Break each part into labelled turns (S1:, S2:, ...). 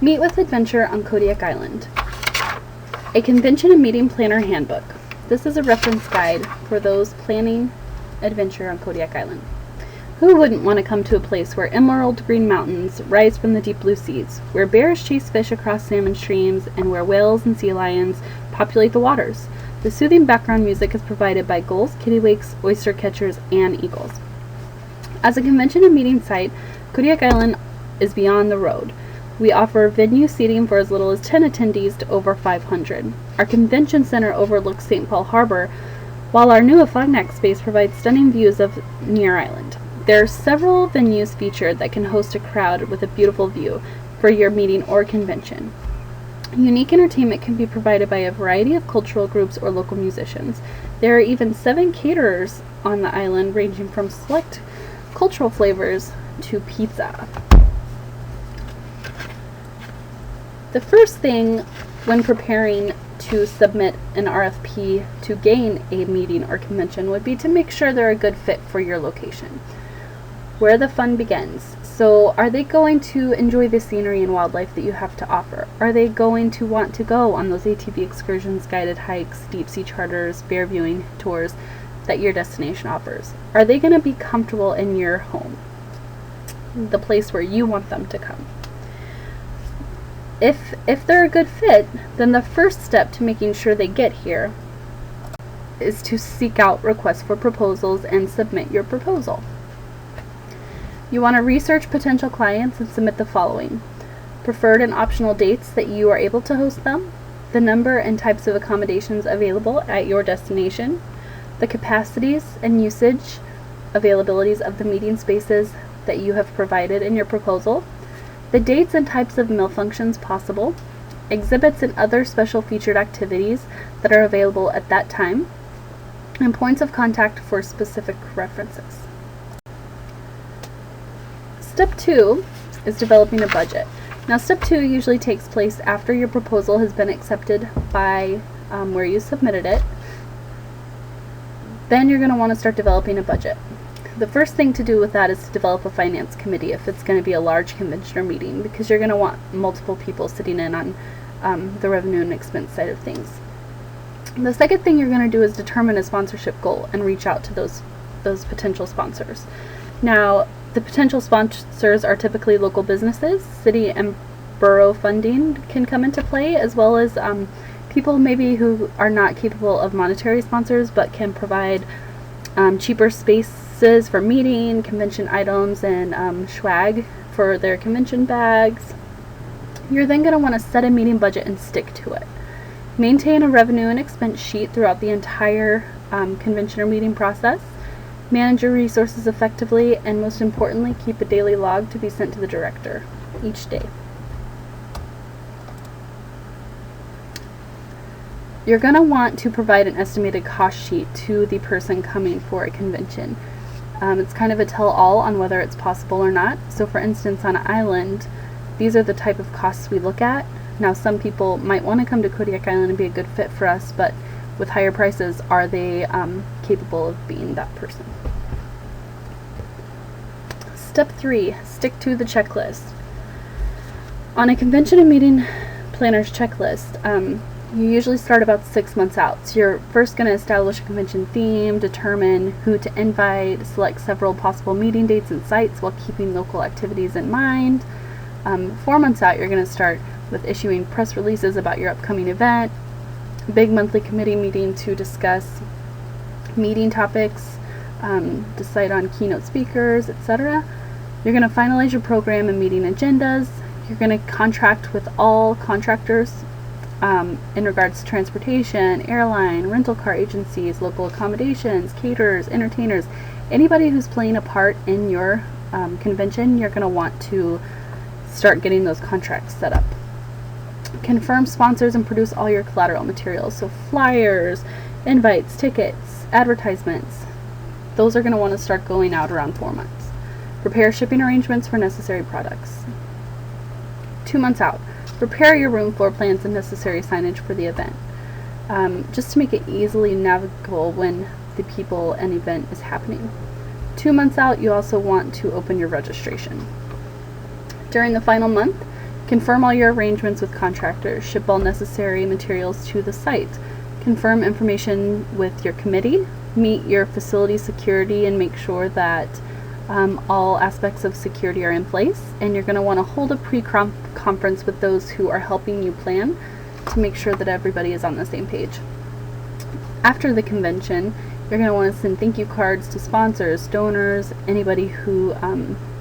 S1: Meet with Adventure on Kodiak Island. A convention and meeting planner handbook. This is a reference guide for those planning adventure on Kodiak Island. Who wouldn't want to come to a place where emerald green mountains rise from the deep blue seas, where bears chase fish across salmon streams, and where whales and sea lions populate the waters? The soothing background music is provided by gulls, kittiwakes, oyster catchers, and eagles. As a convention and meeting site, Kodiak Island is beyond the road. We offer venue seating for as little as 10 attendees to over 500. Our convention center overlooks St. Paul Harbor, while our new Afognak space provides stunning views of Near Island. There are several venues featured that can host a crowd with a beautiful view for your meeting or convention. Unique entertainment can be provided by a variety of cultural groups or local musicians. There are even 7 caterers on the island, ranging from select cultural flavors to pizza. The first thing when preparing to submit an RFP to gain a meeting or convention would be to make sure they're a good fit for your location. Where the fun begins. So, are they going to enjoy the scenery and wildlife that you have to offer? Are they going to want to go on those ATV excursions, guided hikes, deep sea charters, bear viewing tours that your destination offers? Are they going to be comfortable in your home, the place where you want them to come? If they're a good fit, then the first step to making sure they get here is to seek out requests for proposals and submit your proposal. You want to research potential clients and submit the following: preferred and optional dates that you are able to host them, the number and types of accommodations available at your destination, the capacities and usage availabilities of the meeting spaces that you have provided in your proposal, the dates and types of meal functions possible, exhibits and other special featured activities that are available at that time, and points of contact for specific references. Step 2 is developing a budget. Now, step 2 usually takes place after your proposal has been accepted by where you submitted it. Then you're going to want to start developing a budget. The first thing to do with that is to develop a finance committee if it's going to be a large convention or meeting, because you're going to want multiple people sitting in on the revenue and expense side of things. The second thing you're going to do is determine a sponsorship goal and reach out to those potential sponsors. Now, the potential sponsors are typically local businesses. City and borough funding can come into play, as well as people maybe who are not capable of monetary sponsors but can provide cheaper spaces for meeting, convention items, and swag for their convention bags. You're then going to want to set a meeting budget and stick to it. Maintain a revenue and expense sheet throughout the entire convention or meeting process. Manage your resources effectively, and most importantly, keep a daily log to be sent to the director each day. You're going to want to provide an estimated cost sheet to the person coming for a convention. It's kind of a tell-all on whether it's possible or not. So for instance, on an island, these are the type of costs we look at. Now, some people might want to come to Kodiak Island and be a good fit for us, but with higher prices, are they capable of being that person? Step 3, stick to the checklist. On a convention and meeting planner's checklist, you usually start about 6 months out. So you're first going to establish a convention theme, determine who to invite, select several possible meeting dates and sites while keeping local activities in mind. 4 months out, you're going to start with issuing press releases about your upcoming event, big monthly committee meeting to discuss meeting topics, decide on keynote speakers, etc. You're going to finalize your program and meeting agendas. You're going to contract with all contractors in regards to transportation, airline, rental car agencies, local accommodations, caterers, entertainers, anybody who's playing a part in your convention. You're going to want to start getting those contracts set up. Confirm sponsors and produce all your collateral materials, so flyers, invites, tickets, advertisements. Those are going to want to start going out around 4 months. Prepare shipping arrangements for necessary products. 2 months out, prepare your room floor plans and necessary signage for the event, just to make it easily navigable when the people and event is happening. 2 months out, you also want to open your registration. During the final month, Confirm all your arrangements with contractors. Ship all necessary materials to the site. Confirm information with your committee. Meet your facility security and make sure that all aspects of security are in place. And you're going to want to hold a pre-conference with those who are helping you plan to make sure that everybody is on the same page. After the convention, you're going to want to send thank you cards to sponsors, donors, anybody who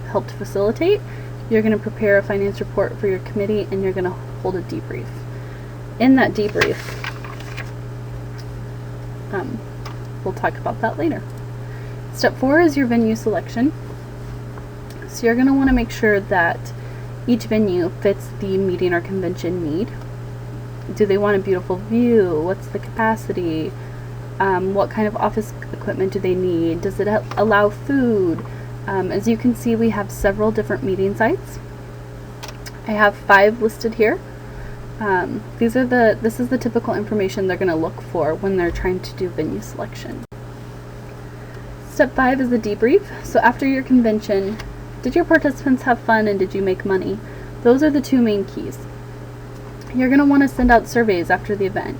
S1: helped facilitate. You're going to prepare a finance report for your committee, and you're going to hold a debrief. In that debrief, we'll talk about that later. Step 4 is your venue selection. So you're going to want to make sure that each venue fits the meeting or convention need. Do they want a beautiful view? What's the capacity? What kind of office equipment do they need? Does it allow food? As you can see, we have several different meeting sites. I have 5 listed here. This is the typical information they're going to look for when they're trying to do venue selection. Step 5 is the debrief. So after your convention, did your participants have fun and did you make money? Those are the 2 main keys. You're going to want to send out surveys after the event.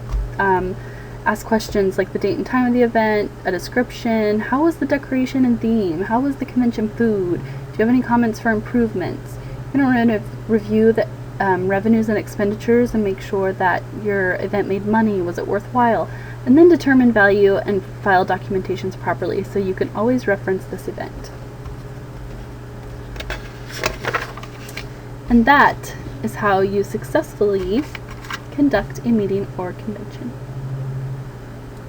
S1: Ask questions like the date and time of the event, a description, how was the decoration and theme, how was the convention food, do you have any comments for improvements? You're going to review the revenues and expenditures and make sure that your event made money, was it worthwhile, and then determine value and file documentations properly so you can always reference this event. And that is how you successfully conduct a meeting or convention.